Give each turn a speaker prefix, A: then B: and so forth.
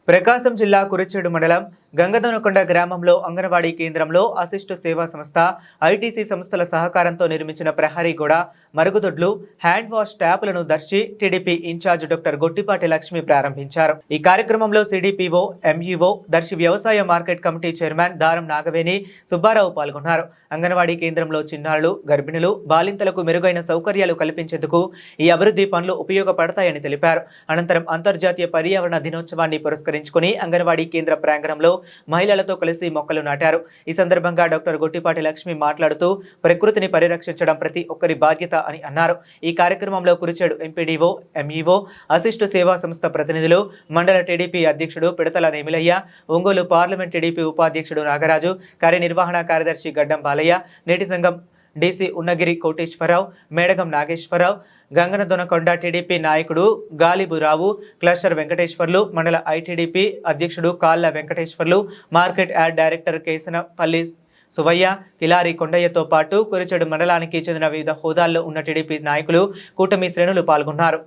A: ప్రకాశం జిల్లా కురిచేడు మండలం గంగదొనకొండ గ్రామంలో అంగన్వాడీ కేంద్రంలో అసిస్టు సేవా సంస్థ, ఐటీసీ సంస్థల సహకారంతో నిర్మించిన ప్రహరీ గోడ, మరుగుదొడ్లు, హ్యాండ్ వాష్ ట్యాపులను Darsi TDP in-charge doctor Gottipati Lakshmi ప్రారంభించారు. ఈ కార్యక్రమంలో సిడిపిఓ, ఎంఈఓ, దర్శి వ్యవసాయ మార్కెట్ కమిటీ చైర్మన్ దారం నాగవేణి, సుబ్బారావు పాల్గొన్నారు. అంగన్వాడీ కేంద్రంలో చిన్నారులు, గర్భిణులు, బాలింతలకు మెరుగైన సౌకర్యాలు కల్పించేందుకు ఈ అభివృద్ధి పనులు ఉపయోగపడతాయని తెలిపారు. అనంతరం అంతర్జాతీయ పర్యావరణ దినోత్సవాన్ని పురస్కరించుకుని అంగన్వాడీ కేంద్ర ప్రాంగణంలో మహిళలతో కలిసి మొక్కలు నాటారు. ఈ సందర్భంగా డాక్టర్ గొట్టిపాటి లక్ష్మి మాట్లాడుతూ ప్రకృతిని పరిరక్షించడం ప్రతి ఒక్కరి బాధ్యత అని అన్నారు. ఈ కార్యక్రమంలో కురిచేడు ఎంపీడీఓ, ఎంఈఓ, అసిస్టు సేవా సంస్థ ప్రతినిధులు, మండల టీడీపీ అధ్యక్షుడు పిడతల నేమిలయ్య, ఒంగోలు పార్లమెంట్ టీడీపీ ఉపాధ్యక్షుడు నాగరాజు, కార్యనిర్వహణ కార్యదర్శి గడ్డం బాలయ్య, నేటి సంఘం డీసీ ఉన్నగిరి కోటేశ్వరరావు, మేడగం నాగేశ్వరరావు, గంగనదొనకొండ టీడీపీ నాయకుడు గాలిబురావు, క్లస్టర్ వెంకటేశ్వర్లు, మండల ఐటీడీపీ అధ్యక్షుడు Kalla Venkateswarlu, market yard director Kesanapalli Suvayya, Kilari కొండయ్యతో పాటు కురిచేడు మండలానికి చెందిన వివిధ హోదాల్లో ఉన్న టీడీపీ నాయకులు, కూటమి శ్రేణులు పాల్గొన్నారు.